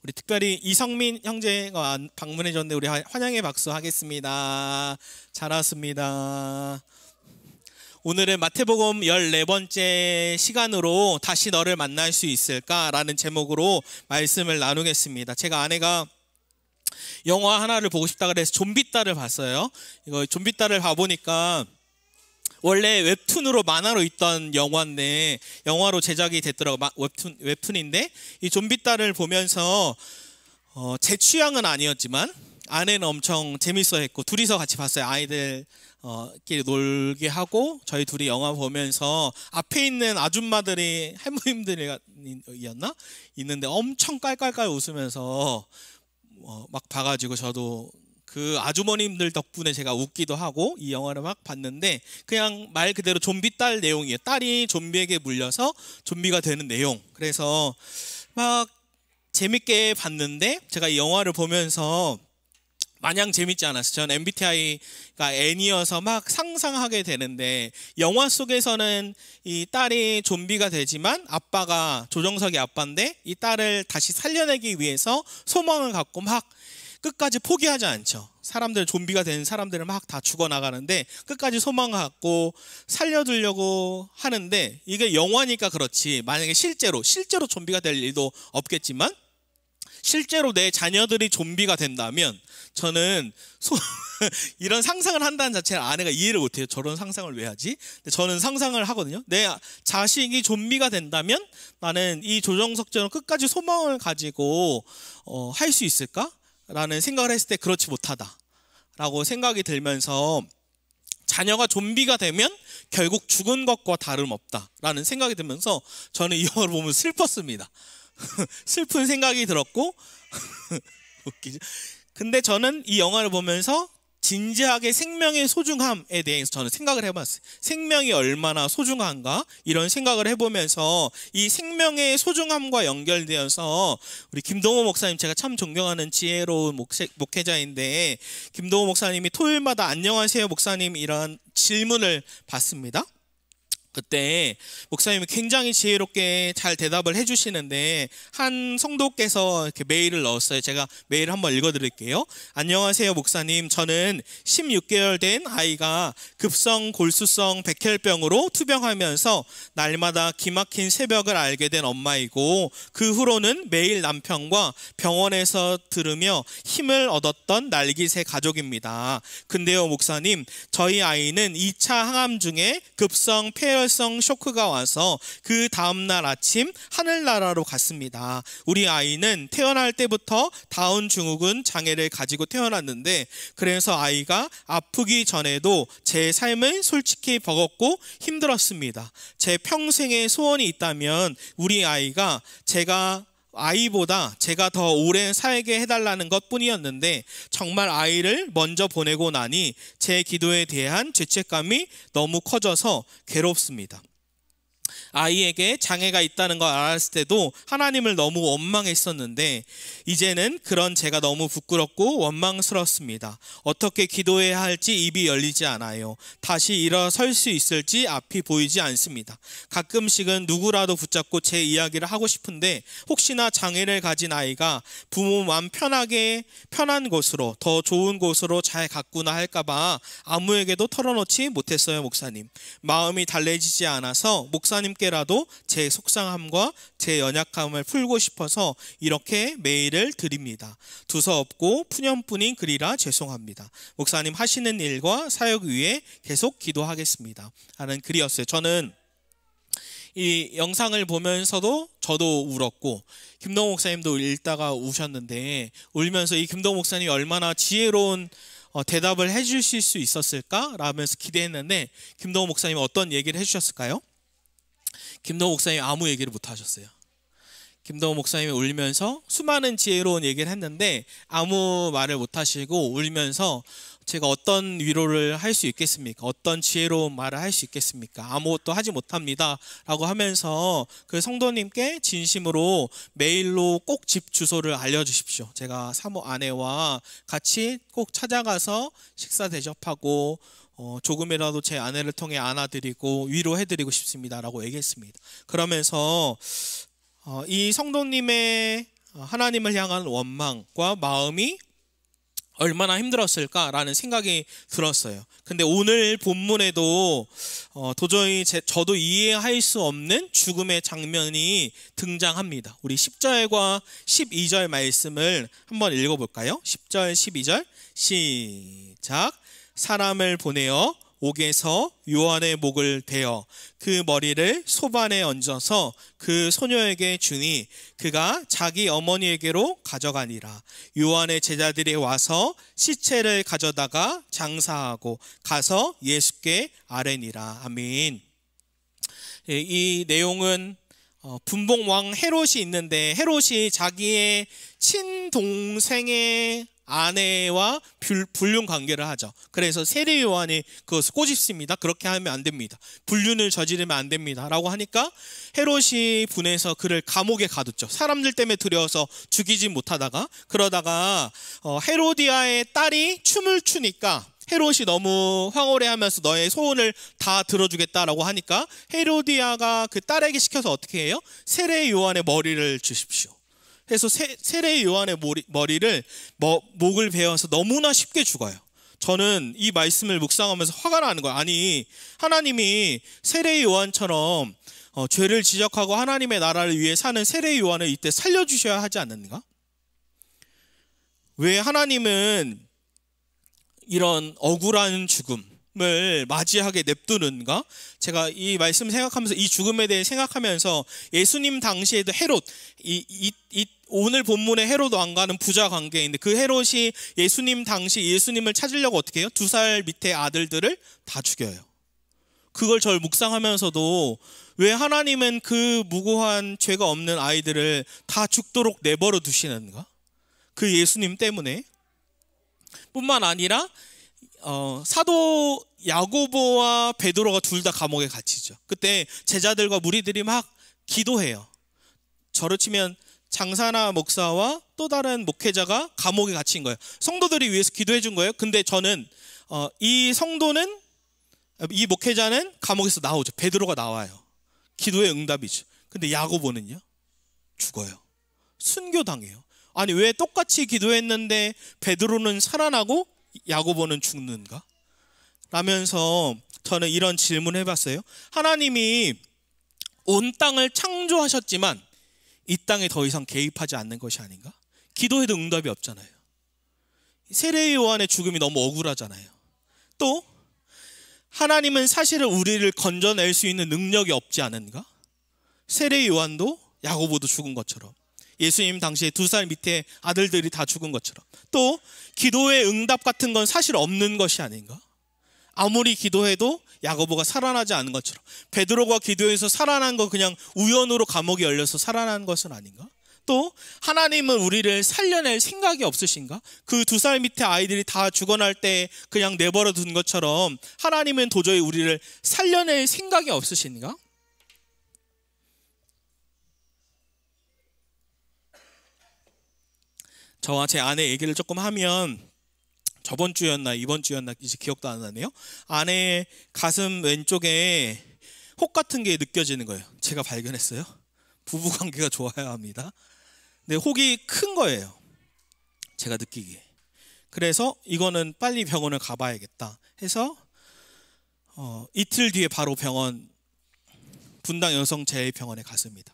우리 특별히 이성민 형제가 방문해 줬는데 우리 환영의 박수 하겠습니다. 잘 왔습니다. 오늘은 마태복음 14번째 시간으로 다시 너를 만날 수 있을까라는 제목으로 말씀을 나누겠습니다. 제가 아내가 영화 하나를 보고 싶다 그래서 좀비딸을 봤어요. 이거 좀비딸을 봐보니까 원래 웹툰으로 만화로 있던 영화인데 영화로 제작이 됐더라고요. 웹툰인데 이 좀비딸을 보면서 제 취향은 아니었지만 아내는 엄청 재밌어 했고 둘이서 같이 봤어요. 아이들 끼리 놀게 하고 저희 둘이 영화 보면서 앞에 있는 아줌마들이 할머님들이었나? 있는데 엄청 깔깔깔 웃으면서 막 봐가지고 저도 그 아주머님들 덕분에 제가 웃기도 하고 이 영화를 막 봤는데 그냥 말 그대로 좀비 딸 내용이에요. 딸이 좀비에게 물려서 좀비가 되는 내용. 그래서 막 재밌게 봤는데 제가 이 영화를 보면서 마냥 재밌지 않았어요. 전 MBTI가 N이어서 막 상상하게 되는데 영화 속에서는 이 딸이 좀비가 되지만 아빠가 조정석이 아빠인데 이 딸을 다시 살려내기 위해서 소망을 갖고 막 끝까지 포기하지 않죠. 사람들 좀비가 된 사람들을 막 다 죽어나가는데 끝까지 소망을 갖고 살려두려고 하는데 이게 영화니까 그렇지 만약에 실제로 좀비가 될 일도 없겠지만 실제로 내 자녀들이 좀비가 된다면 저는 이런 상상을 한다는 자체를 아내가 이해를 못해요. 저런 상상을 왜 하지? 근데 저는 상상을 하거든요. 내 자식이 좀비가 된다면 나는 이 조정석처럼 끝까지 소망을 가지고 할 수 있을까? 라는 생각을 했을 때 그렇지 못하다 라고 생각이 들면서 자녀가 좀비가 되면 결국 죽은 것과 다름없다 라는 생각이 들면서 저는 이 영화를 보면 슬펐습니다. 슬픈 생각이 들었고 웃기죠? 근데 저는 이 영화를 보면서 진지하게 생명의 소중함에 대해서 저는 생각을 해봤어요. 생명이 얼마나 소중한가 이런 생각을 해보면서 이 생명의 소중함과 연결되어서 우리 김동호 목사님 제가 참 존경하는 지혜로운 목회자인데 김동호 목사님이 토요일마다 안녕하세요 목사님 이런 질문을 받습니다. 그때 목사님이 굉장히 지혜롭게 잘 대답을 해주시는데 한 성도께서 이렇게 메일을 넣었어요. 제가 메일 한번 읽어드릴게요. 안녕하세요 목사님. 저는 16개월 된 아이가 급성 골수성 백혈병으로 투병하면서 날마다 기막힌 새벽을 알게 된 엄마이고 그 후로는 매일 남편과 병원에서 들으며 힘을 얻었던 날기새 가족입니다. 근데요 목사님, 저희 아이는 2차 항암 중에 급성 폐혈성 쇼크가 와서 그 다음날 아침 하늘나라로 갔습니다. 우리 아이는 태어날 때부터 다운 증후군 장애를 가지고 태어났는데 그래서 아이가 아프기 전에도 제 삶은 솔직히 버겁고 힘들었습니다. 제 평생의 소원이 있다면 우리 아이가 아이보다 제가 더 오래 살게 해달라는 것 뿐이었는데 정말 아이를 먼저 보내고 나니 제 기도에 대한 죄책감이 너무 커져서 괴롭습니다. 아이에게 장애가 있다는 걸 알았을 때도 하나님을 너무 원망했었는데 이제는 그런 제가 너무 부끄럽고 원망스럽습니다. 어떻게 기도해야 할지 입이 열리지 않아요. 다시 일어설 수 있을지 앞이 보이지 않습니다. 가끔씩은 누구라도 붙잡고 제 이야기를 하고 싶은데 혹시나 장애를 가진 아이가 부모 마음 편한 곳으로 더 좋은 곳으로 잘 갔구나 할까봐 아무에게도 털어놓지 못했어요 목사님. 마음이 달래지지 않아서 목사님께라도 제 속상함과 제 연약함을 풀고 싶어서 이렇게 메일을 드립니다. 두서없고 푸념뿐인 글이라 죄송합니다. 목사님 하시는 일과 사역 위에 계속 기도하겠습니다 하는 글이었어요. 저는 이 영상을 보면서도 저도 울었고 김동호 목사님도 읽다가 우셨는데 울면서 이 김동호 목사님이 얼마나 지혜로운 대답을 해주실 수 있었을까? 라면서 기대했는데 김동호 목사님이 어떤 얘기를 해주셨을까요? 김동호 목사님이 아무 얘기를 못 하셨어요. 김동호 목사님이 울면서 수많은 지혜로운 얘기를 했는데 아무 말을 못 하시고 울면서 제가 어떤 위로를 할 수 있겠습니까? 어떤 지혜로운 말을 할 수 있겠습니까? 아무것도 하지 못합니다 라고 하면서 그 성도님께 진심으로 메일로 꼭 집 주소를 알려주십시오. 제가 사모 아내와 같이 꼭 찾아가서 식사 대접하고 조금이라도 제 아내를 통해 안아드리고 위로해드리고 싶습니다 라고 얘기했습니다. 그러면서 이 성도님의 하나님을 향한 원망과 마음이 얼마나 힘들었을까라는 생각이 들었어요. 근데 오늘 본문에도 도저히 저도 이해할 수 없는 죽음의 장면이 등장합니다. 우리 10절과 12절 말씀을 한번 읽어볼까요? 10절, 12절 시작. 사람을 보내어 옥에서 요한의 목을 베어 그 머리를 소반에 얹어서 그 소녀에게 주니 그가 자기 어머니에게로 가져가니라. 요한의 제자들이 와서 시체를 가져다가 장사하고 가서 예수께 아뢰니라. 아멘. 이 내용은 분봉왕 헤롯이 있는데 헤롯이 자기의 친동생의 아내와 불륜 관계를 하죠. 그래서 세례 요한이 그것을 꼬집습니다. 그렇게 하면 안 됩니다. 불륜을 저지르면 안 됩니다. 라고 하니까 헤롯이 분해서 그를 감옥에 가뒀죠. 사람들 때문에 두려워서 죽이지 못하다가 그러다가 헤로디아의 딸이 춤을 추니까 헤롯이 너무 황홀해하면서 너의 소원을 다 들어주겠다라고 하니까 헤로디아가 그 딸에게 시켜서 어떻게 해요? 세례 요한의 머리를 주십시오. 그래서 세례 요한의 머리를 목을 베어서 너무나 쉽게 죽어요. 저는 이 말씀을 묵상하면서 화가 나는 거예요. 아니 하나님이 세례 요한처럼 죄를 지적하고 하나님의 나라를 위해 사는 세례 요한을 이때 살려주셔야 하지 않는가? 왜 하나님은 이런 억울한 죽음을 맞이하게 냅두는가? 제가 이 말씀 생각하면서 이 죽음에 대해 생각하면서 예수님 당시에도 헤롯, 오늘 본문의 헤롯 왕과는 부자 관계인데 그 헤롯이 예수님 당시 예수님을 찾으려고 어떻게 해요? 2살 밑에 아들들을 다 죽여요. 그걸 절 묵상하면서도 왜 하나님은 그 무고한 죄가 없는 아이들을 다 죽도록 내버려 두시는가? 그 예수님 때문에 뿐만 아니라 사도 야고보와 베드로가 둘 다 감옥에 갇히죠. 그때 제자들과 무리들이 막 기도해요. 저를 치면 장사나 목사와 또 다른 목회자가 감옥에 갇힌 거예요. 성도들이 위해서 기도해 준 거예요. 근데 저는 이 목회자는 감옥에서 나오죠. 베드로가 나와요. 기도의 응답이죠. 근데 야고보는요? 죽어요. 순교당해요. 아니 왜 똑같이 기도했는데 베드로는 살아나고 야고보는 죽는가? 라면서 저는 이런 질문을 해봤어요. 하나님이 온 땅을 창조하셨지만 이 땅에 더 이상 개입하지 않는 것이 아닌가? 기도해도 응답이 없잖아요. 세례 요한의 죽음이 너무 억울하잖아요. 또 하나님은 사실은 우리를 건져낼 수 있는 능력이 없지 않은가? 세례 요한도 야고보도 죽은 것처럼 예수님 당시에 2살 밑에 아들들이 다 죽은 것처럼 또 기도의 응답 같은 건 사실 없는 것이 아닌가? 아무리 기도해도 야고보가 살아나지 않은 것처럼 베드로가 기도해서 살아난 거 그냥 우연으로 감옥이 열려서 살아난 것은 아닌가? 또 하나님은 우리를 살려낼 생각이 없으신가? 그 2살 밑에 아이들이 다 죽어날 때 그냥 내버려 둔 것처럼 하나님은 도저히 우리를 살려낼 생각이 없으신가? 저와 제 아내 얘기를 조금 하면 저번 주였나 이번 주였나 이제 기억도 안 나네요. 아내의 가슴 왼쪽에 혹 같은 게 느껴지는 거예요. 제가 발견했어요. 부부관계가 좋아야 합니다. 근데 혹이 큰 거예요. 제가 느끼기에. 그래서 이거는 빨리 병원을 가봐야겠다 해서 이틀 뒤에 바로 분당 여성재해병원에 갔습니다.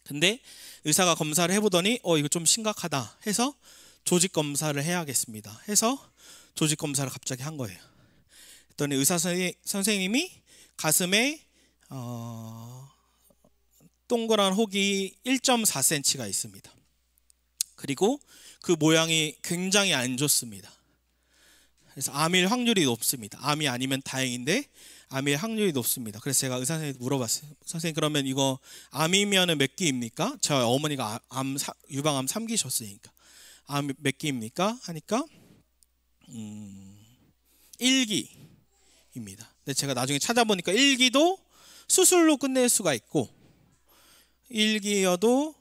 근데 의사가 검사를 해보더니 이거 좀 심각하다 해서 조직 검사를 해야겠습니다 해서 조직 검사를 갑자기 한 거예요. 그랬더니 의사 선생님이 가슴에 동그란 혹이 1.4cm가 있습니다. 그리고 그 모양이 굉장히 안 좋습니다. 그래서 암일 확률이 높습니다. 암이 아니면 다행인데 암일 확률이 높습니다. 그래서 제가 의사 선생님한테 물어봤어요. 선생님 그러면 이거 암이면 몇 기입니까? 저희 어머니가 유방암 3기셨으니까 암 몇 기입니까? 하니까 1기입니다. 근데 제가 나중에 찾아보니까 1기도 수술로 끝낼 수가 있고 1기여도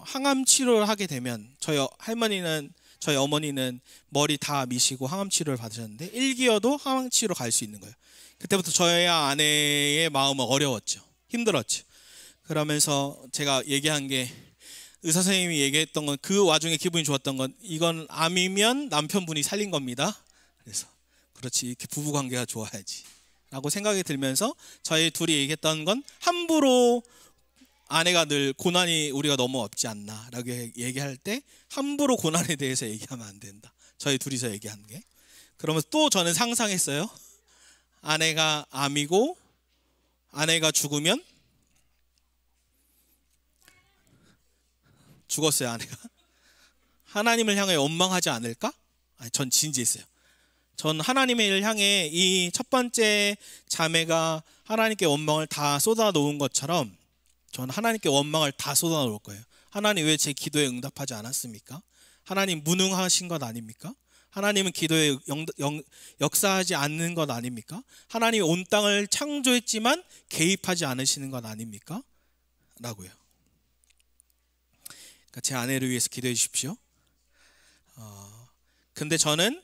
항암 치료를 하게 되면 저희 어머니는 머리 다 미시고 항암 치료를 받으셨는데 1기여도 항암 치료 갈 수 있는 거예요. 그때부터 저희 아내의 마음은 어려웠죠. 힘들었죠. 그러면서 제가 얘기한 게 의사 선생님이 얘기했던 건, 그 와중에 기분이 좋았던 건, 이건 암이면 남편분이 살린 겁니다. 그래서 그렇지, 이렇게 부부 관계가 좋아야지 라고 생각이 들면서 저희 둘이 얘기했던 건, 함부로 아내가 늘 고난이 우리가 너무 없지 않나 라고 얘기할 때 함부로 고난에 대해서 얘기하면 안 된다. 저희 둘이서 얘기한 게. 그러면서 또 저는 상상했어요. 아내가 암이고 아내가 죽으면, 죽었어요 아내가, 하나님을 향해 원망하지 않을까? 아니, 전 진지했어요. 전 하나님을 향해 이 첫 번째 자매가 하나님께 원망을 다 쏟아 놓은 것처럼 전 하나님께 원망을 다 쏟아 놓을 거예요. 하나님 왜 제 기도에 응답하지 않았습니까? 하나님 무능하신 것 아닙니까? 하나님은 기도에 역사하지 않는 것 아닙니까? 하나님이 온 땅을 창조했지만 개입하지 않으시는 것 아닙니까? 라고요. 그러니까 제 아내를 위해서 기도해 주십시오. 근데 저는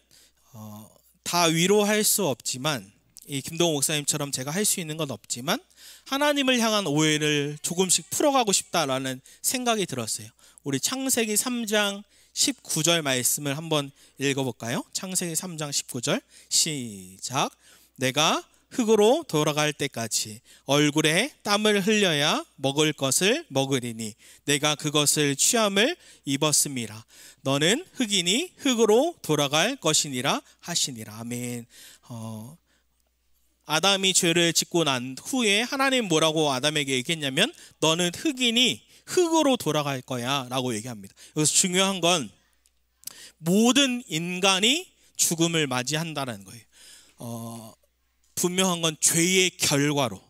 다 위로할 수 없지만, 이 김동호 목사님처럼 제가 할 수 있는 건 없지만 하나님을 향한 오해를 조금씩 풀어가고 싶다라는 생각이 들었어요. 우리 창세기 3장 19절 말씀을 한번 읽어볼까요? 창세기 3장 19절 시작. 내가 흙으로 돌아갈 때까지 얼굴에 땀을 흘려야 먹을 것을 먹으리니 내가 그것을 취함을 입었음이라. 너는 흙이니 흙으로 돌아갈 것이니라 하시니라. 아멘. 아담이 죄를 짓고 난 후에 하나님 뭐라고 아담에게 얘기했냐면, 너는 흙이니 흙으로 돌아갈 거야 라고 얘기합니다. 여기서 중요한 건 모든 인간이 죽음을 맞이한다는 거예요. 분명한 건 죄의 결과로,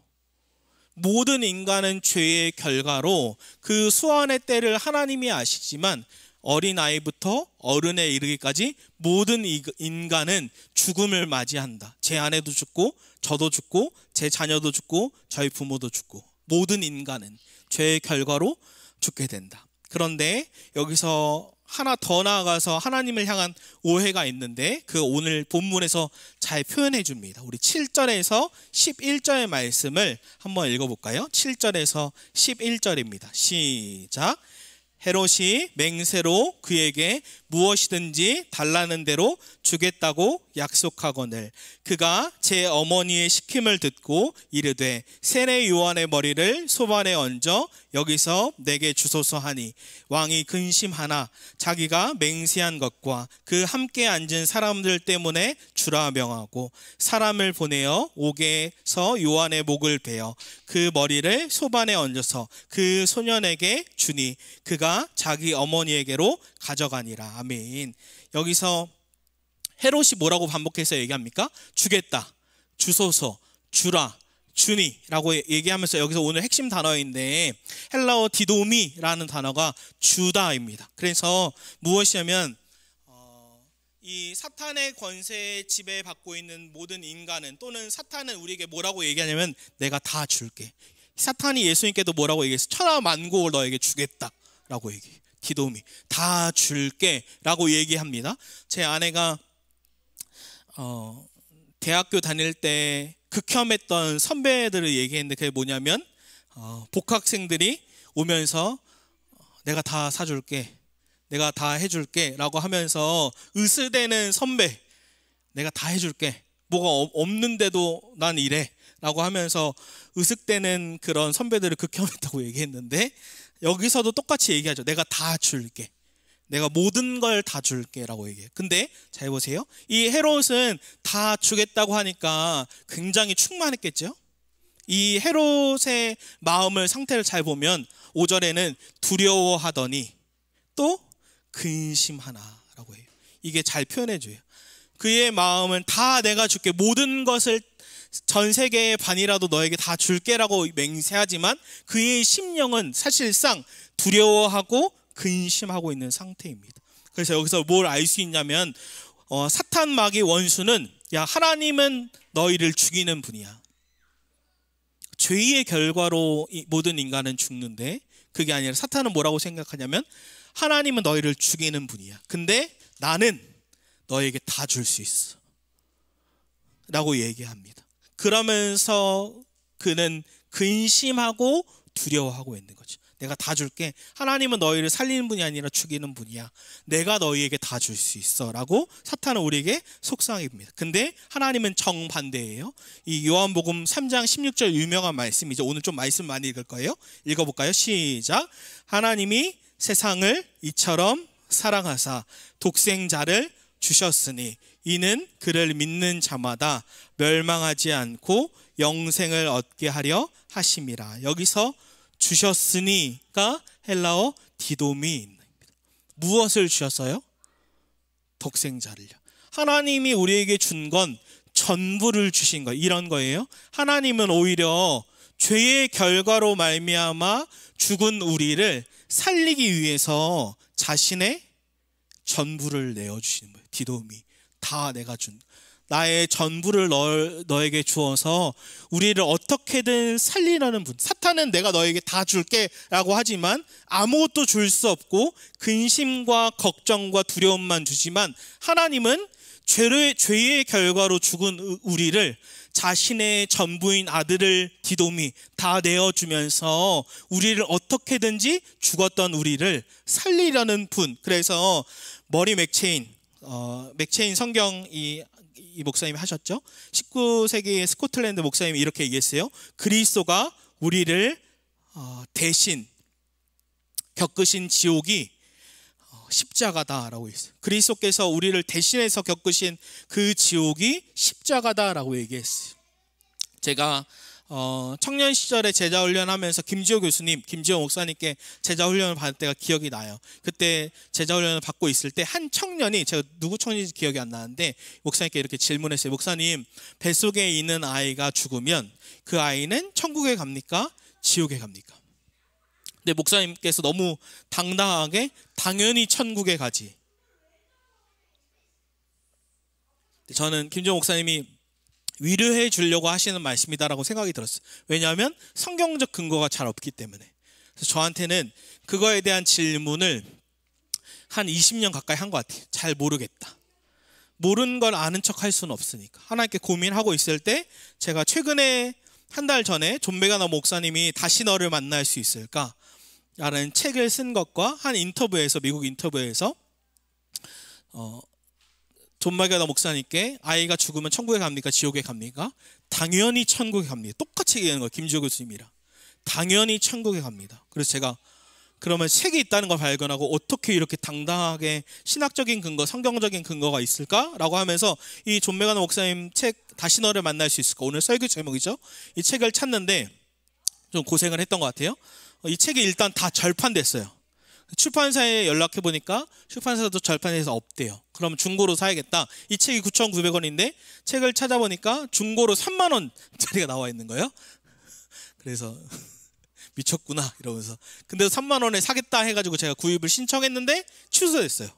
모든 인간은 죄의 결과로 그 수완의 때를 하나님이 아시지만 어린아이부터 어른에 이르기까지 모든 인간은 죽음을 맞이한다. 제 아내도 죽고 저도 죽고 제 자녀도 죽고 저희 부모도 죽고 모든 인간은 죄의 결과로 죽게 된다. 그런데 여기서 하나 더 나아가서 하나님을 향한 오해가 있는데, 그 오늘 본문에서 잘 표현해 줍니다. 우리 7절에서 11절의 말씀을 한번 읽어볼까요? 7절에서 11절입니다. 시작. 헤롯이 맹세로 그에게 무엇이든지 달라는 대로 주겠다고 약속하거늘 그가 제 어머니의 시킴을 듣고 이르되 세례 요한의 머리를 소반에 얹어 여기서 내게 주소서 하니, 왕이 근심하나 자기가 맹세한 것과 그 함께 앉은 사람들 때문에 주라 명하고 사람을 보내어 옥에서 요한의 목을 베어 그 머리를 소반에 얹어서 그 소년에게 주니 그가 자기 어머니에게로 가져가니라. 아멘. 여기서 헤롯이 뭐라고 반복해서 얘기합니까? 주겠다, 주소서, 주라, 주니 라고 얘기하면서, 여기서 오늘 핵심 단어인데 헬라어 디도미라는 단어가 주다입니다. 그래서 무엇이냐면 이 사탄의 권세에 지배받고 있는 모든 인간은, 또는 사탄은 우리에게 뭐라고 얘기하냐면 내가 다 줄게. 사탄이 예수님께도 뭐라고 얘기했어? 천하만국을 너에게 주겠다 라고 얘기해요. 디도미, 다 줄게 라고 얘기합니다. 제 아내가 대학교 다닐 때 극혐했던 선배들을 얘기했는데, 그게 뭐냐면 복학생들이 오면서 내가 다 사줄게, 내가 다 해줄게 라고 하면서 으스대는 선배, 내가 다 해줄게, 뭐가 없는데도 난 이래 라고 하면서 으쓱대는 그런 선배들을 극혐했다고 얘기했는데, 여기서도 똑같이 얘기하죠. 내가 다 줄게, 내가 모든 걸 다 줄게 라고 얘기해요. 근데 잘 보세요. 이 헤롯은 다 주겠다고 하니까 굉장히 충만했겠죠. 이 헤롯의 마음을, 상태를 잘 보면 5절에는 두려워하더니 또 근심하나 라고 해요. 이게 잘 표현해줘요. 그의 마음은 다 내가 줄게, 모든 것을 전 세계의 반이라도 너에게 다 줄게라고 맹세하지만 그의 심령은 사실상 두려워하고 근심하고 있는 상태입니다. 그래서 여기서 뭘 알 수 있냐면 사탄 마귀 원수는, 야, 하나님은 너희를 죽이는 분이야. 죄의 결과로 모든 인간은 죽는데, 그게 아니라 사탄은 뭐라고 생각하냐면 하나님은 너희를 죽이는 분이야. 근데 나는 너에게 다 줄 수 있어 라고 얘기합니다. 그러면서 그는 근심하고 두려워하고 있는 거죠. 내가 다 줄게. 하나님은 너희를 살리는 분이 아니라 죽이는 분이야. 내가 너희에게 다 줄 수 있어 라고 사탄은 우리에게 속삭입니다. 근데 하나님은 정반대예요. 이 요한복음 3장 16절 유명한 말씀이죠. 오늘 좀 말씀 많이 읽을 거예요. 읽어볼까요? 시작. 하나님이 세상을 이처럼 사랑하사 독생자를 주셨으니 이는 그를 믿는 자마다 멸망하지 않고 영생을 얻게 하려 하심이라. 여기서 주셨으니가 헬라어 디도미입니다. 무엇을 주셨어요? 독생자를요. 하나님이 우리에게 준 건 전부를 주신 거예요. 이런 거예요. 하나님은 오히려 죄의 결과로 말미암아 죽은 우리를 살리기 위해서 자신의 전부를 내어주시는 거예요. 디도미. 다 내가 준 나의 전부를 너에게 주어서 우리를 어떻게든 살리려는 분. 사탄은 내가 너에게 다 줄게 라고 하지만 아무것도 줄 수 없고 근심과 걱정과 두려움만 주지만 하나님은 죄의 결과로 죽은 우리를 자신의 전부인 아들을 디도미 다 내어주면서 우리를 어떻게든지 죽었던 우리를 살리려는 분. 그래서 머리 맥체인 성경 이 목사님이 하셨죠. 19세기의 스코틀랜드 목사님이 이렇게 얘기했어요. 그리스도가 우리를 대신 겪으신 지옥이 십자가다라고 했어요. 그리스도께서 우리를 대신해서 겪으신 그 지옥이 십자가다라고 얘기했어요. 제가 청년 시절에 제자 훈련하면서 김지호 교수님, 김지호 목사님께 제자 훈련을 받을 때가 기억이 나요. 그때 제자 훈련을 받고 있을 때 한 청년이, 제가 누구 청년인지 기억이 안 나는데 목사님께 이렇게 질문했어요. 목사님, 뱃속에 있는 아이가 죽으면 그 아이는 천국에 갑니까? 지옥에 갑니까? 근데 목사님께서 너무 당당하게 당연히 천국에 가지. 저는 김지호 목사님이 위로해 주려고 하시는 말씀이다라고 생각이 들었어요. 왜냐하면 성경적 근거가 잘 없기 때문에. 그래서 저한테는 그거에 대한 질문을 한 20년 가까이 한 것 같아요. 잘 모르겠다. 모르는 걸 아는 척 할 수는 없으니까. 하나님께 고민하고 있을 때 제가 최근에 한 달 전에 존 메가너 목사님이 다시 너를 만날 수 있을까? 라는 책을 쓴 것과 한 인터뷰에서, 미국 인터뷰에서 존 메가너 목사님께 아이가 죽으면 천국에 갑니까? 지옥에 갑니까? 당연히 천국에 갑니다. 똑같이 얘기하는 거예요. 김지호 교수님이랑. 당연히 천국에 갑니다. 그래서 제가 그러면 책이 있다는 걸 발견하고 어떻게 이렇게 당당하게 신학적인 근거, 성경적인 근거가 있을까라고 하면서 이 존 메가너 목사님 책 다시 너를 만날 수 있을까? 오늘 설교 제목이죠. 이 책을 찾는데 좀 고생을 했던 것 같아요. 이 책이 일단 다 절판됐어요. 출판사에 연락해 보니까 출판사도 절판해서 없대요. 그러면 중고로 사야겠다. 이 책이 9,900원인데 책을 찾아보니까 중고로 3만 원짜리가 나와 있는 거예요. 그래서 미쳤구나 이러면서. 근데 3만 원에 사겠다 해가지고 제가 구입을 신청했는데 취소됐어요.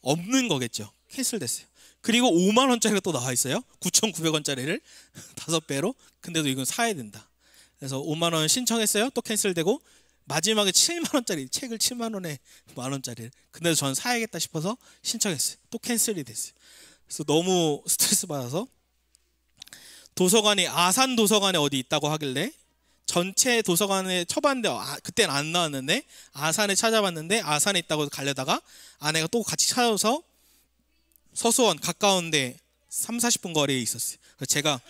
없는 거겠죠. 캔슬됐어요. 그리고 5만 원짜리가 또 나와 있어요. 9,900원짜리를 5배로. 근데도 이건 사야 된다. 그래서 5만 원 신청했어요. 또 캔슬되고 마지막에 7만 원짜리 책을 7만 원에 만 원짜리를. 근데도 저는 사야겠다 싶어서 신청했어요. 또 캔슬이 됐어요. 그래서 너무 스트레스 받아서 도서관이 아산 도서관에 어디 있다고 하길래 전체 도서관에 쳐봤는데 그때는 안 나왔는데 아산에 찾아봤는데 아산에 있다고 가려다가 아내가 또 같이 찾아서 서수원 가까운데 30-40분 거리에 있었어요. 그래서 제가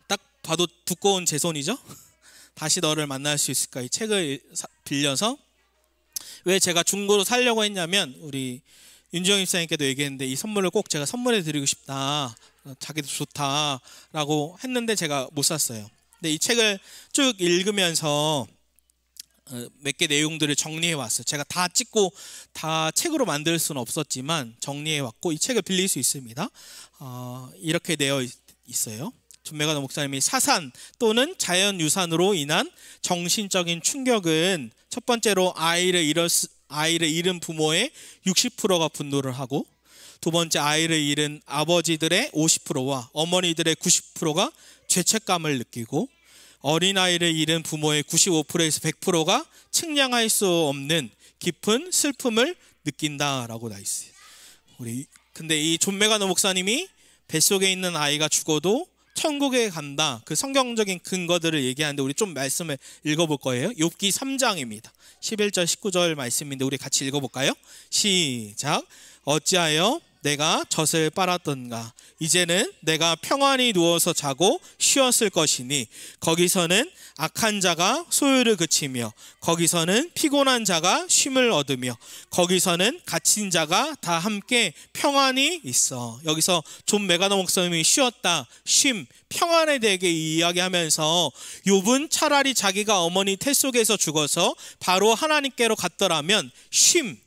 딱 봐도 두꺼운 제 손이죠. 다시 너를 만날 수 있을까? 이 책을 빌려서. 왜 제가 중고로 사려고 했냐면 우리 윤지영 입사님께도 얘기했는데 이 선물을 꼭 제가 선물해 드리고 싶다, 자기도 좋다라고 했는데 제가 못 샀어요. 근데 이 책을 쭉 읽으면서 몇 개 내용들을 정리해 왔어요. 제가 다 찍고 다 책으로 만들 수는 없었지만 정리해 왔고 이 책을 빌릴 수 있습니다. 이렇게 되어 있어요. 존 메가너 목사님이 사산 또는 자연유산으로 인한 정신적인 충격은 첫 번째로 아이를 잃은 부모의 60%가 분노를 하고, 두 번째 아이를 잃은 아버지들의 50%와 어머니들의 90%가 죄책감을 느끼고, 어린아이를 잃은 부모의 95%에서 100%가 측량할 수 없는 깊은 슬픔을 느낀다라고 나 있어요. 근데 이 존 메가너 목사님이 뱃속에 있는 아이가 죽어도 천국에 간다. 그 성경적인 근거들을 얘기하는데 우리 좀 말씀을 읽어볼 거예요. 욥기 3장입니다. 11절 19절 말씀인데 우리 같이 읽어볼까요? 시작. 어찌하여 내가 젖을 빨았던가. 이제는 내가 평안히 누워서 자고 쉬었을 것이니 거기서는 악한 자가 소유를 그치며 거기서는 피곤한 자가 쉼을 얻으며 거기서는 갇힌 자가 다 함께 평안히 있어. 여기서 존 메가더 목사님이 쉬었다, 쉼, 평안에 대해 이야기하면서 욥은 차라리 자기가 어머니 태 속에서 죽어서 바로 하나님께로 갔더라면 쉼,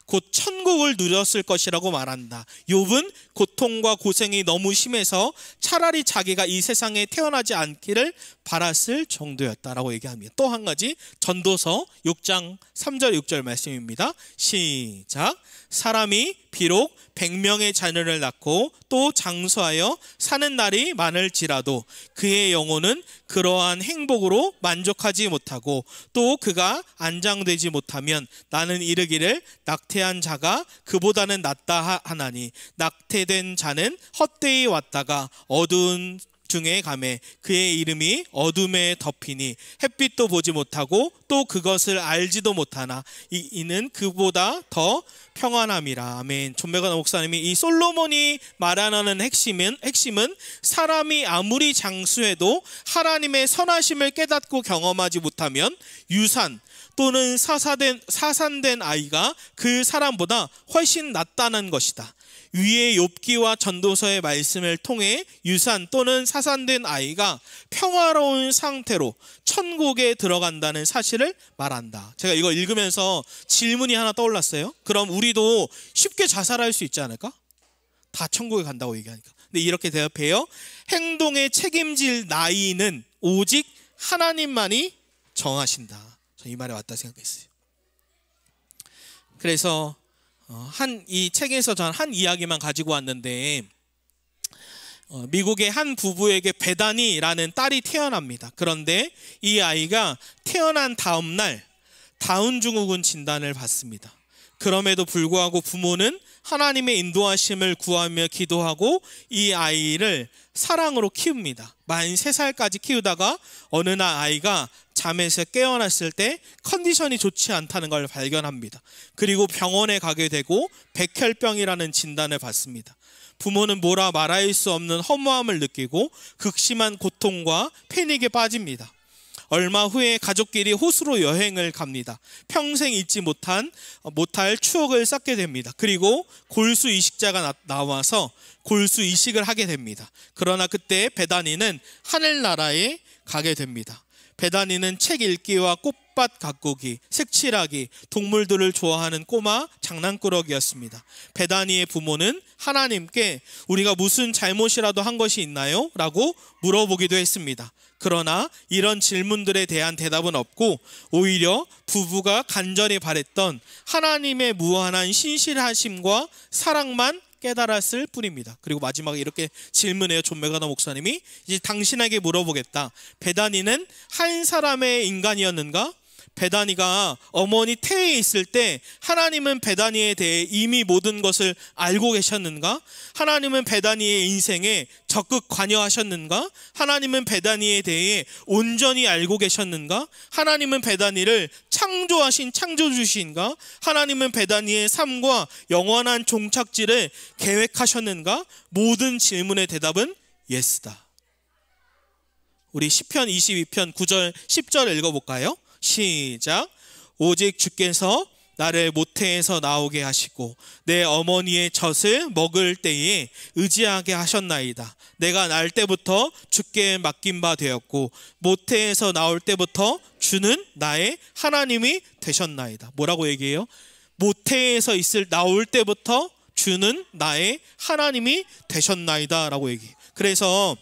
곧 천국을 누렸을 것이라고 말한다. 욥은 고통과 고생이 너무 심해서 차라리 자기가 이 세상에 태어나지 않기를 바랐을 정도였다라고 얘기합니다. 또 한 가지 전도서 6장 3절 6절 말씀입니다. 시작. 사람이 비록 100명의 자녀를 낳고 또 장수하여 사는 날이 많을지라도 그의 영혼은 그러한 행복으로 만족하지 못하고 또 그가 안장되지 못하면 나는 이르기를 낙태한 자가 그보다는 낫다 하나니 낙태된 자는 헛되이 왔다가 어두운 중에 가매 그의 이름이 어둠에 덮이니 햇빛도 보지 못하고 또 그것을 알지도 못하나 이는 그보다 더 평안함이라. 아멘. 존 메가더 목사님이 이 솔로몬이 말하는 핵심은 사람이 아무리 장수해도 하나님의 선하심을 깨닫고 경험하지 못하면 유산 또는 사산된 아이가 그 사람보다 훨씬 낫다는 것이다. 위의 욥기와 전도서의 말씀을 통해 유산 또는 사산된 아이가 평화로운 상태로 천국에 들어간다는 사실을 말한다. 제가 이거 읽으면서 질문이 하나 떠올랐어요. 그럼 우리도 쉽게 자살할 수 있지 않을까? 다 천국에 간다고 얘기하니까. 근데 이렇게 대답해요. 행동에 책임질 나이는 오직 하나님만이 정하신다. 저 이 말에 왔다 생각했어요. 그래서 이 책에서 전 한 이야기만 가지고 왔는데 미국의 한 부부에게 베다니라는 딸이 태어납니다. 그런데 이 아이가 태어난 다음 날 다운 증후군 진단을 받습니다. 그럼에도 불구하고 부모는 하나님의 인도하심을 구하며 기도하고 이 아이를 사랑으로 키웁니다. 만 3살까지 키우다가 어느 날 아이가 잠에서 깨어났을 때 컨디션이 좋지 않다는 걸 발견합니다. 그리고 병원에 가게 되고 백혈병이라는 진단을 받습니다. 부모는 뭐라 말할 수 없는 허무함을 느끼고 극심한 고통과 패닉에 빠집니다. 얼마 후에 가족끼리 호수로 여행을 갑니다. 평생 잊지 못할 추억을 쌓게 됩니다. 그리고 골수 이식자가 나와서 골수 이식을 하게 됩니다. 그러나 그때 베다니는 하늘나라에 가게 됩니다. 베다니는 책 읽기와 꽃밭 가꾸기, 색칠하기, 동물들을 좋아하는 꼬마 장난꾸러기였습니다. 베다니의 부모는 하나님께 우리가 무슨 잘못이라도 한 것이 있나요? 라고 물어보기도 했습니다. 그러나 이런 질문들에 대한 대답은 없고 오히려 부부가 간절히 바랬던 하나님의 무한한 신실하심과 사랑만 깨달았을 뿐입니다. 그리고 마지막에 이렇게 질문해요. 존 메가더 목사님이. 이제 당신에게 물어보겠다. 베다니는 한 사람의 인간이었는가? 베다니가 어머니 태에 있을 때 하나님은 베다니에 대해 이미 모든 것을 알고 계셨는가? 하나님은 베다니의 인생에 적극 관여하셨는가? 하나님은 베다니에 대해 온전히 알고 계셨는가? 하나님은 베다니를 창조하신 창조주신가? 하나님은 베다니의 삶과 영원한 종착지를 계획하셨는가? 모든 질문의 대답은 예스다. 우리 시편 22편 9절 10절 읽어볼까요? 시작. 오직 주께서 나를 모태에서 나오게 하시고 내 어머니의 젖을 먹을 때에 의지하게 하셨나이다. 내가 날 때부터 주께 맡긴 바 되었고 모태에서 나올 때부터 주는 나의 하나님이 되셨나이다. 뭐라고 얘기해요? 모태에서 나올 때부터 주는 나의 하나님이 되셨나이다 라고 얘기해요. 그래서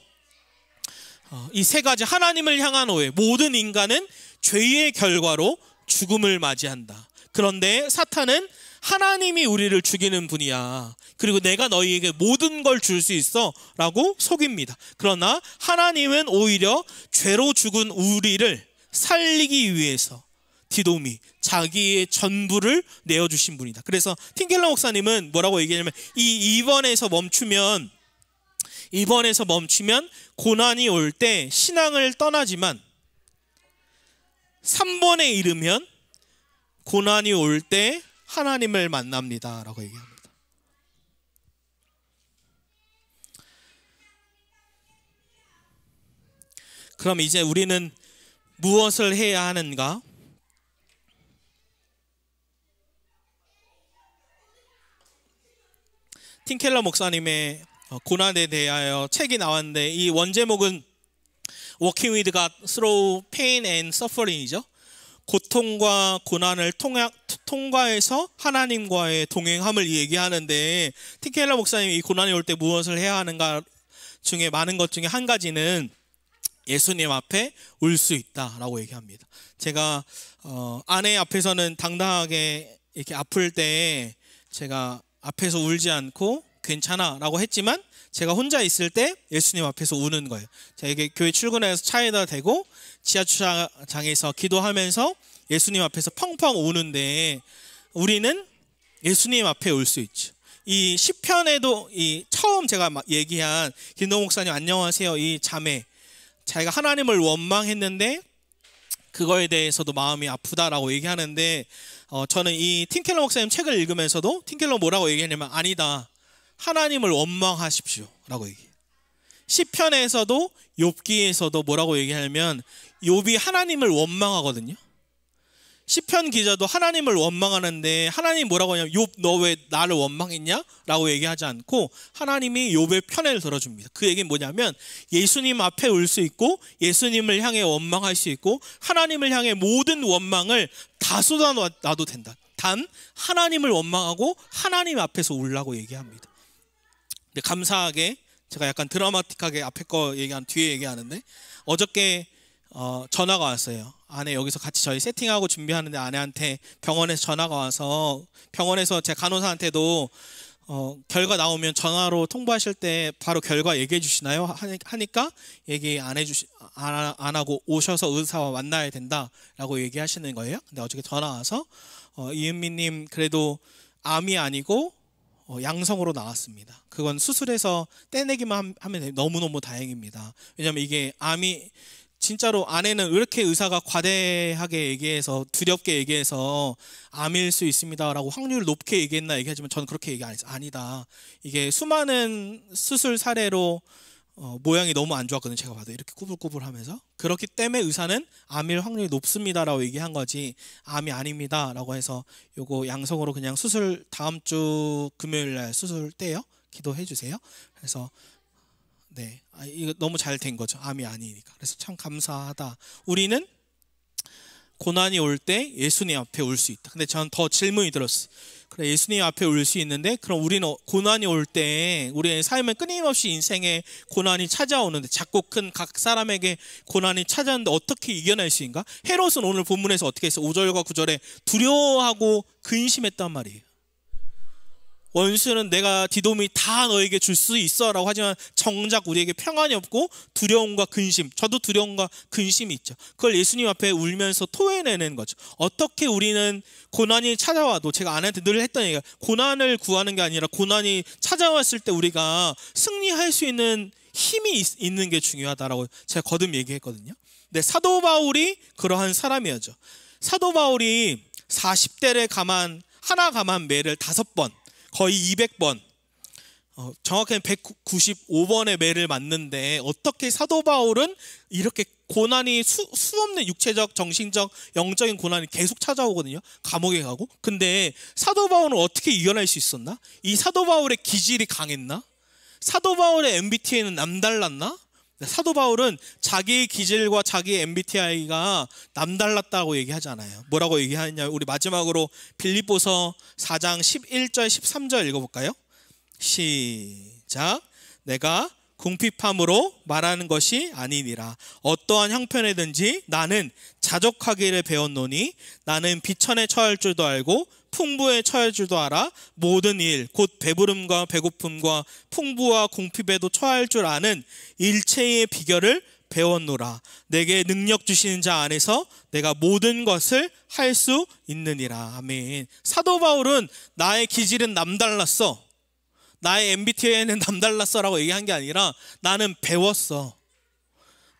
이 세 가지 하나님을 향한 오해, 모든 인간은 죄의 결과로 죽음을 맞이한다. 그런데 사탄은 하나님이 우리를 죽이는 분이야. 그리고 내가 너희에게 모든 걸 줄 수 있어 라고 속입니다. 그러나 하나님은 오히려 죄로 죽은 우리를 살리기 위해서 디도미, 자기의 전부를 내어주신 분이다. 그래서 틴켈러 목사님은 뭐라고 얘기하냐면 이 2번에서 멈추면 이번에서 멈추면 고난이 올 때 신앙을 떠나지만 3번에 이르면 고난이 올 때 하나님을 만납니다 라고 얘기합니다. 그럼 이제 우리는 무엇을 해야 하는가? 팀 켈러 목사님의 고난에 대하여 책이 나왔는데 이 원제목은 Walking with God through pain and suffering이죠. 고통과 고난을 통과해서 하나님과의 동행함을 얘기하는데 팀 켈러 목사님이 이 고난이 올 때 무엇을 해야 하는가 중에 많은 것 중에 한 가지는 예수님 앞에 울 수 있다라고 얘기합니다. 제가 아내 앞에서는 당당하게 이렇게 아플 때 제가 앞에서 울지 않고 괜찮아 라고 했지만 제가 혼자 있을 때 예수님 앞에서 우는 거예요. 제가 이게 교회 출근해서 차에다 대고 지하주차장에서 기도하면서 예수님 앞에서 펑펑 우는데 우리는 예수님 앞에 울 수 있죠. 이 시편에도 이 처음 제가 얘기한 김동 목사님 안녕하세요 이 자매 자기가 하나님을 원망했는데 그거에 대해서도 마음이 아프다라고 얘기하는데 저는 이 팀 켈러 목사님 책을 읽으면서도 팀 켈러 뭐라고 얘기했냐면 아니다 하나님을 원망하십시오 라고 얘기해요. 시편에서도 욥기에서도 뭐라고 얘기하냐면 욥이 하나님을 원망하거든요. 시편 기자도 하나님을 원망하는데 하나님 뭐라고 하냐면 욥 너 왜 나를 원망했냐? 라고 얘기하지 않고 하나님이 욥의 편을 들어줍니다. 그 얘기는 뭐냐면 예수님 앞에 울 수 있고 예수님을 향해 원망할 수 있고 하나님을 향해 모든 원망을 다 쏟아놔도 된다. 단 하나님을 원망하고 하나님 앞에서 울라고 얘기합니다. 근데 감사하게 제가 약간 드라마틱하게 앞에 거 얘기한 뒤에 얘기하는데 어저께 전화가 왔어요. 아내 여기서 같이 저희 세팅하고 준비하는데 아내한테 병원에서 전화가 와서 병원에서 제 간호사한테도 결과 나오면 전화로 통보하실 때 바로 결과 얘기해 주시나요? 하니까 얘기 안 하고 오셔서 의사와 만나야 된다라고 얘기하시는 거예요. 근데 어저께 전화 와서 이은미님 그래도 암이 아니고 양성으로 나왔습니다. 그건 수술해서 떼내기만 하면 너무너무 다행입니다. 왜냐하면 이게 암이 진짜로 아내는 왜 이렇게 의사가 과대하게 얘기해서 두렵게 얘기해서 암일 수 있습니다라고 확률을 높게 얘기했나 얘기하지만 저는 그렇게 얘기 안 했어요. 아니다. 이게 수많은 수술 사례로 모양이 너무 안 좋았거든요. 제가 봐도 이렇게 꾸불꾸불하면서 그렇기 때문에 의사는 암일 확률이 높습니다라고 얘기한 거지 암이 아닙니다라고 해서 요거 양성으로 그냥 수술 다음 주 금요일 날 수술 때요. 기도해 주세요. 그래서 네, 이거 너무 잘 된 거죠. 암이 아니니까. 그래서 참 감사하다. 우리는 고난이 올 때 예수님 앞에 울 수 있다. 근데 저는 더 질문이 들었어요. 그래 예수님 앞에 울 수 있는데 그럼 우리는 고난이 올 때 우리의 삶은 끊임없이 인생에 고난이 찾아오는데 작고 큰 각 사람에게 고난이 찾아오는데 어떻게 이겨낼 수 있는가? 헤롯은 오늘 본문에서 어떻게 했어요? 5절과 9절에 두려워하고 근심했단 말이에요. 원수는 내가 디돔이 다 너에게 줄 수 있어 라고 하지만 정작 우리에게 평안이 없고 두려움과 근심, 저도 두려움과 근심이 있죠. 그걸 예수님 앞에 울면서 토해내는 거죠. 어떻게 우리는 고난이 찾아와도 제가 아내한테 늘 했던 얘기가 고난을 구하는 게 아니라 고난이 찾아왔을 때 우리가 승리할 수 있는 힘이 있는 게 중요하다라고 제가 거듭 얘기했거든요. 근데 사도 바울이 그러한 사람이었죠. 사도 바울이 40대를 하나 감한 매를 5번 거의 200번 정확히는 195번의 매를 맞는데 어떻게 사도 바울은 이렇게 고난이 수없는 육체적, 정신적, 영적인 고난이 계속 찾아오거든요. 감옥에 가고. 근데 사도 바울은 어떻게 이겨낼 수 있었나? 이 사도 바울의 기질이 강했나? 사도 바울의 MBTI는 남달랐나? 사도 바울은 자기의 기질과 자기의 MBTI가 남달랐다고 얘기하잖아요. 뭐라고 얘기하냐면 우리 마지막으로 빌립보서 4장 11절 13절 읽어볼까요? 시작. 내가 궁핍함으로 말하는 것이 아니니라. 어떠한 형편에든지 나는 자족하기를 배웠노니 나는 비천에 처할 줄도 알고 풍부에 처할 줄도 알아. 모든 일 곧 배부름과 배고픔과 풍부와 궁핍에도 처할 줄 아는 일체의 비결을 배웠노라. 내게 능력 주시는 자 안에서 내가 모든 것을 할 수 있느니라. 아멘. 사도 바울은 나의 기질은 남달랐어. 나의 MBTI는 남달랐어라고 얘기한 게 아니라 나는 배웠어.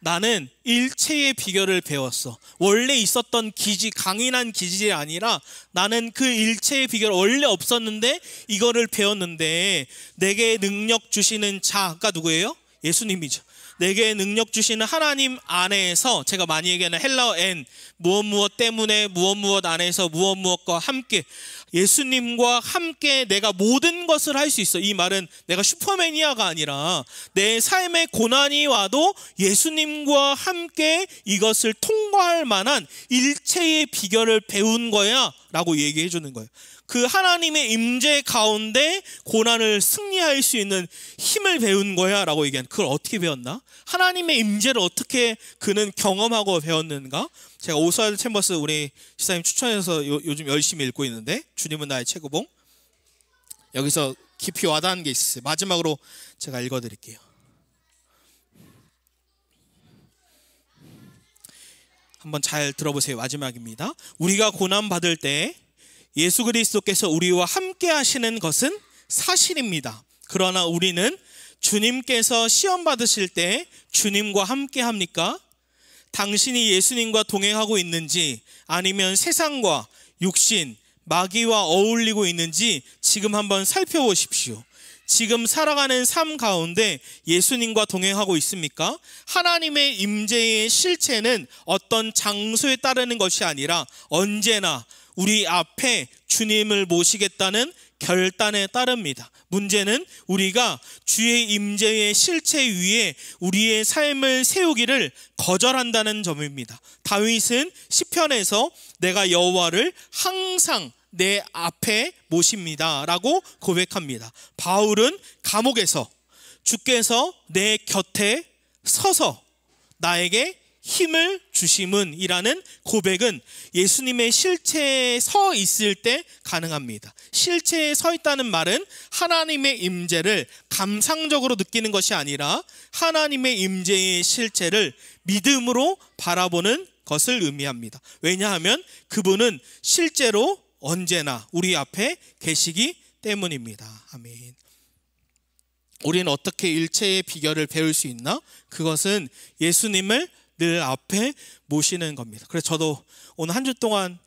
나는 일체의 비결을 배웠어. 원래 있었던 기질, 강인한 기질이 아니라 나는 그 일체의 비결 원래 없었는데 이거를 배웠는데 내게 능력 주시는 자, 아까 누구예요? 예수님이죠. 내게 능력 주시는 하나님 안에서, 제가 많이 얘기하는 헬라어 N, 무엇 때문에 무엇 안에서 무엇과 함께, 예수님과 함께 내가 모든 것을 할 수 있어. 이 말은 내가 슈퍼매니아가 아니라 내 삶에 고난이 와도 예수님과 함께 이것을 통과할 만한 일체의 비결을 배운 거야 라고 얘기해 주는 거예요. 그 하나님의 임재 가운데 고난을 승리할 수 있는 힘을 배운 거야 라고 얘기한, 그걸 어떻게 배웠나? 하나님의 임재를 어떻게 그는 경험하고 배웠는가? 제가 오스왈드 챔버스 우리 시사님 추천해서 요즘 열심히 읽고 있는데, 주님은 나의 최고봉, 여기서 깊이 와닿는 게 있어요. 마지막으로 제가 읽어드릴게요. 한번 잘 들어보세요. 마지막입니다. 우리가 고난받을 때 예수 그리스도께서 우리와 함께 하시는 것은 사실입니다. 그러나 우리는 주님께서 시험 받으실 때 주님과 함께 합니까? 당신이 예수님과 동행하고 있는지 아니면 세상과 육신, 마귀와 어울리고 있는지 지금 한번 살펴보십시오. 지금 살아가는 삶 가운데 예수님과 동행하고 있습니까? 하나님의 임재의 실체는 어떤 장소에 따르는 것이 아니라 언제나 우리 앞에 주님을 모시겠다는 결단에 따릅니다. 문제는 우리가 주의 임재의 실체 위에 우리의 삶을 세우기를 거절한다는 점입니다. 다윗은 시편에서 내가 여호와를 항상 내 앞에 모십니다 라고 고백합니다. 바울은 감옥에서 주께서 내 곁에 서서 나에게 힘을 주심은 이라는 고백은 예수님의 실체에 서 있을 때 가능합니다. 실체에 서 있다는 말은 하나님의 임재를 감상적으로 느끼는 것이 아니라 하나님의 임재의 실체를 믿음으로 바라보는 것을 의미합니다. 왜냐하면 그분은 실제로 언제나 우리 앞에 계시기 때문입니다. 아멘. 우리는 어떻게 일체의 비결을 배울 수 있나? 그것은 예수님을 늘 앞에 모시는 겁니다. 그래서 저도 오늘 한 주 동안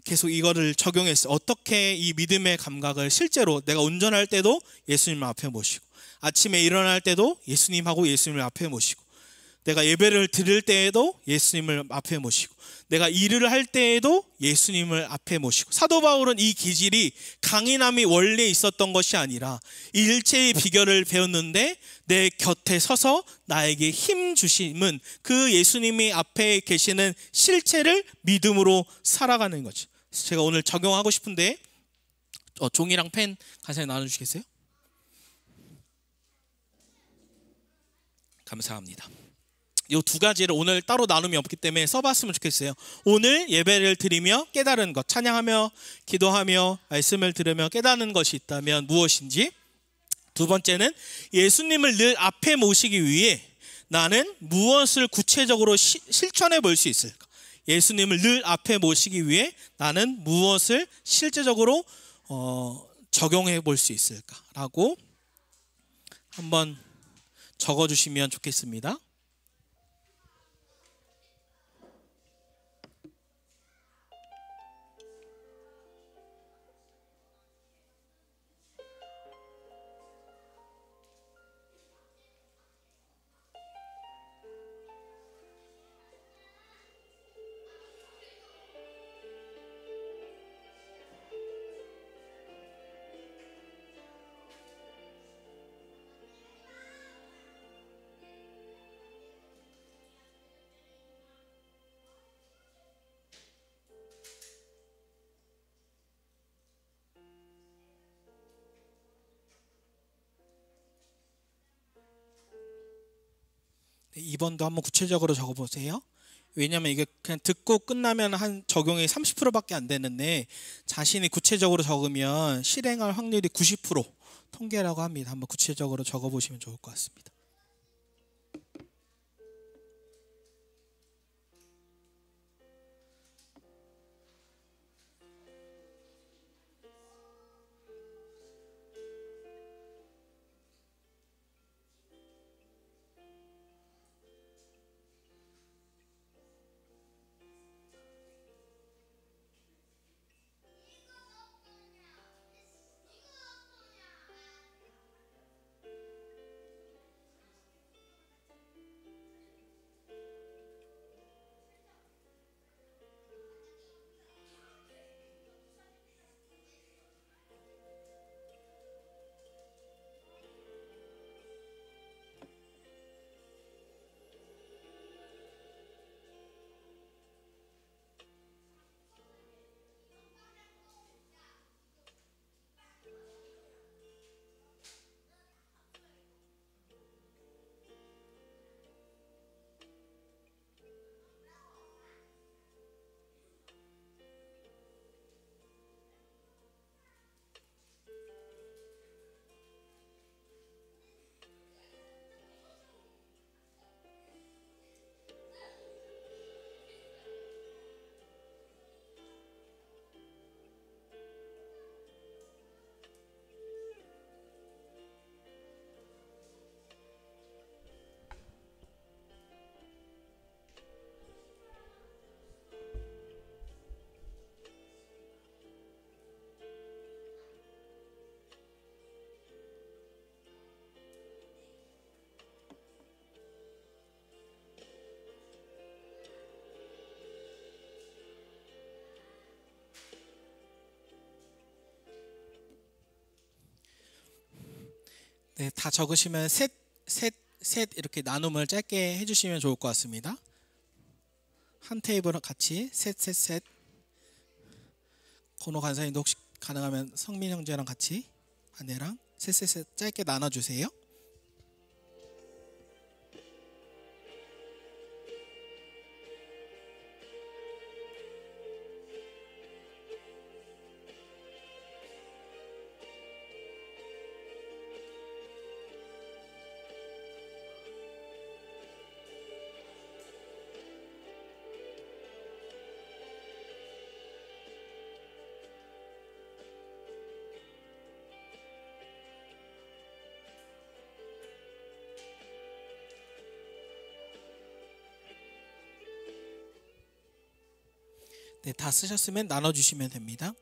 계속 이거를 적용했어요. 어떻게 이 믿음의 감각을 실제로 내가 운전할 때도 예수님 앞에 모시고, 아침에 일어날 때도 예수님하고 예수님을 앞에 모시고, 내가 예배를 드릴 때에도 예수님을 앞에 모시고, 내가 일을 할 때에도 예수님을 앞에 모시고. 사도 바울은 이 기질이 강인함이 원래 있었던 것이 아니라 일체의 비결을 배웠는데 내 곁에 서서 나에게 힘 주심은 그 예수님이 앞에 계시는 실체를 믿음으로 살아가는 거죠. 제가 오늘 적용하고 싶은데 종이랑 펜 간단히 나눠주시겠어요? 감사합니다. 이 두 가지를 오늘 따로 나눔이 없기 때문에 써봤으면 좋겠어요. 오늘 예배를 드리며 깨달은 것, 찬양하며 기도하며 말씀을 들으며 깨닫는 것이 있다면 무엇인지. 두 번째는 예수님을 늘 앞에 모시기 위해 나는 무엇을 구체적으로 실천해 볼 수 있을까? 예수님을 늘 앞에 모시기 위해 나는 무엇을 실제적으로 적용해 볼 수 있을까라고 한번 적어주시면 좋겠습니다. 네, 2번도 한번 구체적으로 적어보세요. 왜냐하면 이게 그냥 듣고 끝나면 한 적용이 30%밖에 안 되는데 자신이 구체적으로 적으면 실행할 확률이 90% 통계라고 합니다. 한번 구체적으로 적어보시면 좋을 것 같습니다. 네, 다 적으시면 셋 이렇게 나눔을 짧게 해주시면 좋을 것 같습니다. 한 테이블 같이 셋. 건호 간사님도 혹시 가능하면 성민 형제랑 같이 아내랑 셋 짧게 나눠주세요. 네, 다 쓰셨으면 나눠주시면 됩니다.